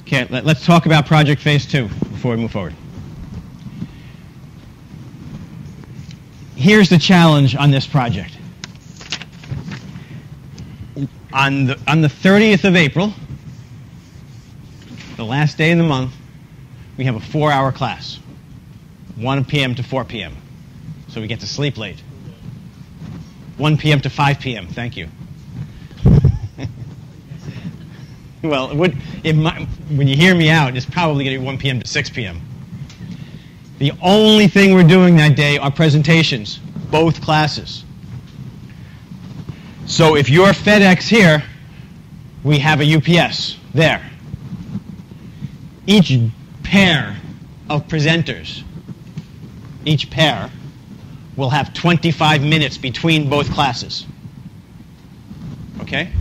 Okay, let's talk about project phase 2 before we move forward. Here's the challenge on this project. On the 30th of April, the last day of the month, we have a 4-hour class, 1 p.m. to 4 p.m. So we get to sleep late. 1 p.m. to 5 p.m. Thank you. Well, when you hear me out, it's probably going to be 1 p.m. to 6 p.m. The only thing we're doing that day are presentations, both classes. So if you're FedEx here, we have a UPS there. Each pair of presenters, each pair, will have 25 minutes between both classes. Okay?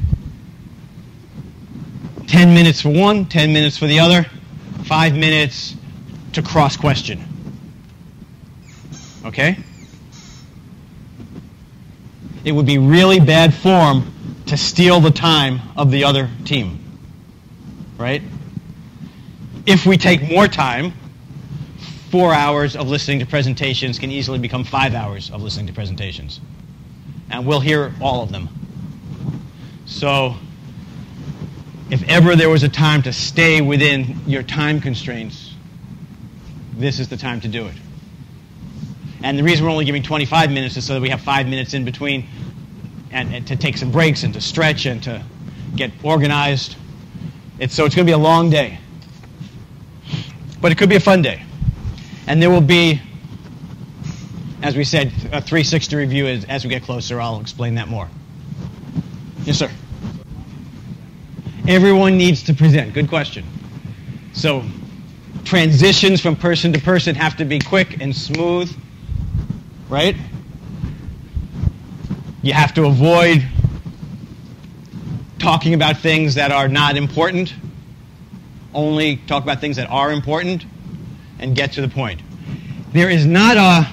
10 minutes for one, 10 minutes for the other, 5 minutes to cross-question. Okay? It would be really bad form to steal the time of the other team. Right? If we take more time, 4 hours of listening to presentations can easily become 5 hours of listening to presentations. And we'll hear all of them. So, if ever there was a time to stay within your time constraints, this is the time to do it. And the reason we're only giving 25 minutes is so that we have 5 minutes in between and to take some breaks and to stretch and to get organized. So it's going to be a long day. But it could be a fun day. And there will be, as we said, a 360 review. As we get closer, I'll explain that more. Yes, sir. Everyone needs to present. Good question. So transitions from person to person have to be quick and smooth, right? You have to avoid talking about things that are not important. Only talk about things that are important and get to the point. There is not a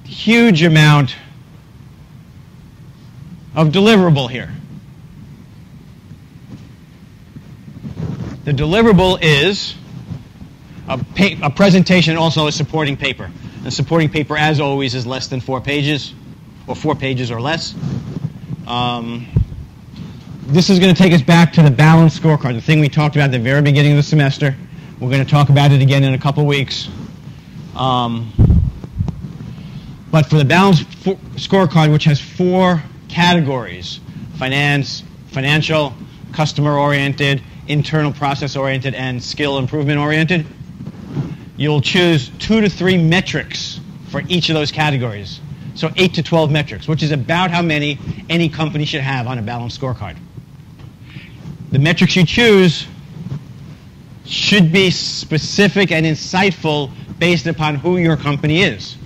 huge amount of deliverable here. The deliverable is a presentation and also a supporting paper. The supporting paper, as always, is less than 4 pages, or 4 pages or less. This is going to take us back to the balanced scorecard, the thing we talked about at the very beginning of the semester. We're going to talk about it again in a couple weeks. But for the balanced scorecard, which has 4 categories: finance, financial, customer-oriented, internal process-oriented, and skill improvement-oriented, you'll choose 2 to 3 metrics for each of those categories. So 8 to 12 metrics, which is about how many any company should have on a balanced scorecard. The metrics you choose should be specific and insightful based upon who your company is.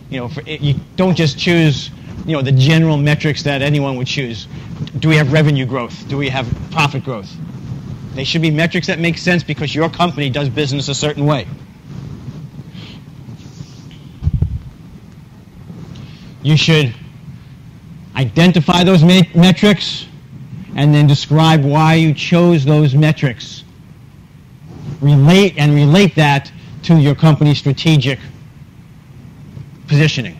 You don't just choose, the general metrics that anyone would choose. Do we have revenue growth? Do we have profit growth? They should be metrics that make sense because your company does business a certain way. You should identify those metrics and then describe why you chose those metrics. Relate that to your company's strategic positioning.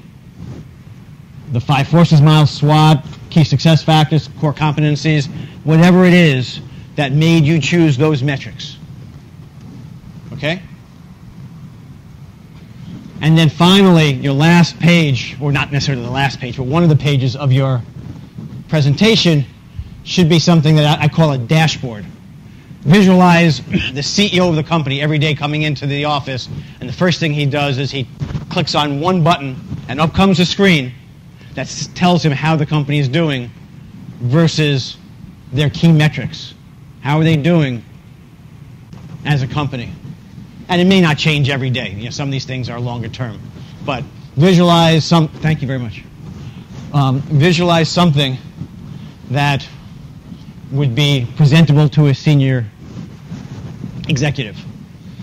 The 5 forces model, SWOT, key success factors, core competencies, whatever it is that made you choose those metrics. Okay? And then finally, your last page, or not necessarily the last page, but one of the pages of your presentation should be something that I call a dashboard. Visualize the CEO of the company every day coming into the office, and the first thing he does is he clicks on one button, and up comes a screen that tells him how the company is doing versus their key metrics. How are they doing as a company? And it may not change every day. Some of these things are longer term. But visualize thank you very much. Visualize something that would be presentable to a senior executive.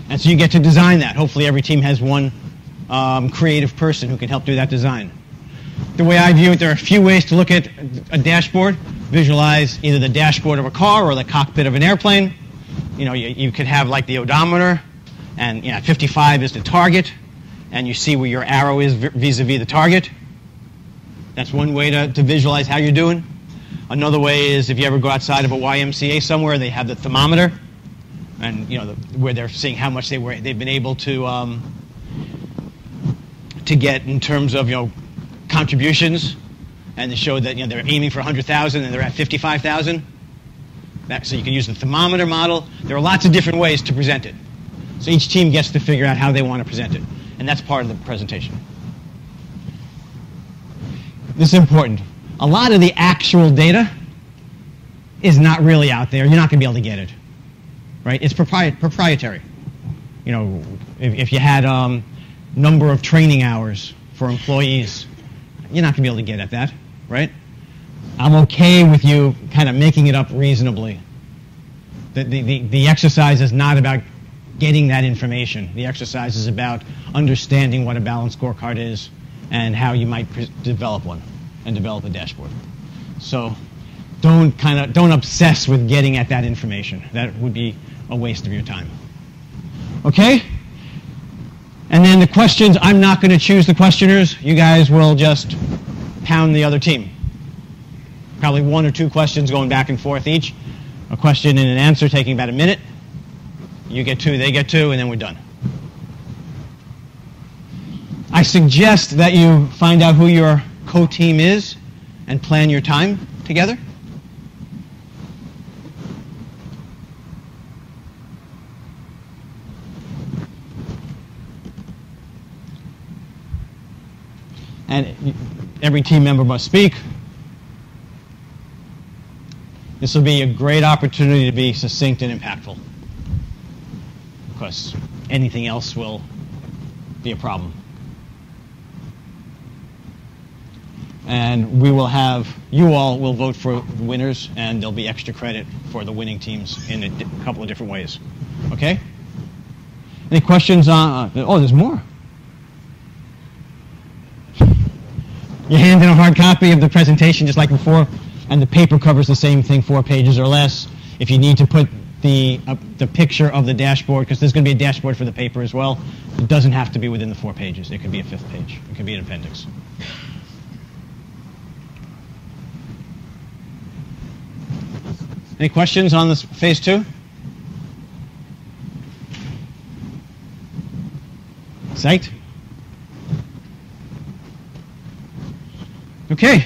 And so you get to design that. Hopefully every team has one creative person who can help do that design. the way I view it, there are a few ways to look at a dashboard. Visualize either the dashboard of a car or the cockpit of an airplane. You know, you could have like the odometer, and 55 is the target, and you see where your arrow is vis-a-vis the target. That's one way to visualize how you're doing. Another way is if you ever go outside of a YMCA somewhere, they have the thermometer, and where they're seeing how much they've been able to get in terms of contributions, and they show that they're aiming for 100,000 and they're at 55,000. So you can use the thermometer model. There are lots of different ways to present it. So each team gets to figure out how they want to present it, and that's part of the presentation. This is important. A lot of the actual data is not really out there. You're not going to be able to get it, right? It's proprietary. If you had number of training hours for employees, you're not going to be able to get at that, right? I'm okay with you kind of making it up reasonably. The exercise is not about getting that information. The exercise is about understanding what a balanced scorecard is and how you might develop one and develop a dashboard. So don't obsess with getting at that information. That would be a waste of your time. Okay? And then the questions, I'm not going to choose the questioners. You guys will just pound the other team. Probably 1 or 2 questions going back and forth each. A question and an answer taking about a minute. You get 2, they get 2, and then we're done. I suggest that you find out who your co-team is and plan your time together. And every team member must speak. This will be a great opportunity to be succinct and impactful, because anything else will be a problem. And you all will vote for winners, and there'll be extra credit for the winning teams in a couple of different ways. Okay? Any questions on, oh, there's more. You hand in a hard copy of the presentation just like before, and the paper covers the same thing, 4 pages or less. If you need to put the picture of the dashboard, because there's going to be a dashboard for the paper as well, it doesn't have to be within the 4 pages. It could be a 5th page. It could be an appendix. Any questions on this phase 2? Psyched? Okay.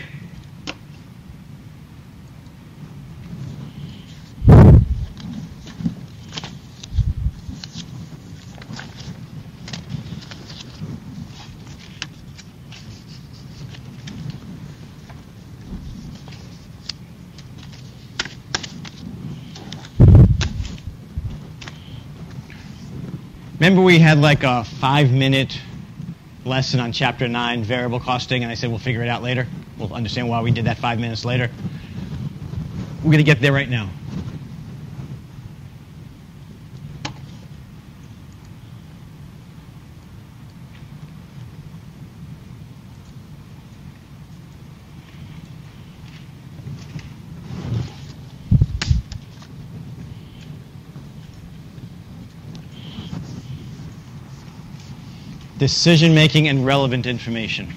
Remember we had like a 5-minute lesson on Chapter 9, variable costing, and I said we'll figure it out later. We'll understand why we did that 5 minutes later. We're going to get there right now. Decision-making and relevant information.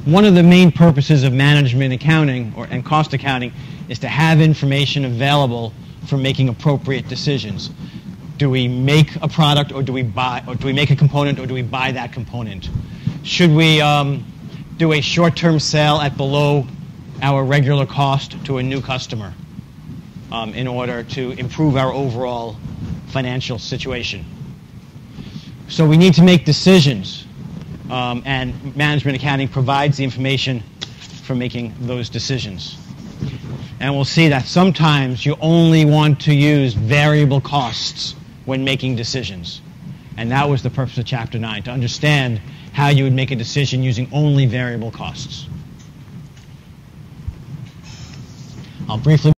One of the main purposes of management accounting and cost accounting is to have information available for making appropriate decisions. Do we make a product, or do we make a component, or do we buy that component? Should we do a short-term sale at below our regular cost to a new customer in order to improve our overall financial situation? So we need to make decisions, and management accounting provides the information for making those decisions. And we'll see that sometimes you only want to use variable costs when making decisions. And that was the purpose of Chapter 9, to understand how you would make a decision using only variable costs. I'll briefly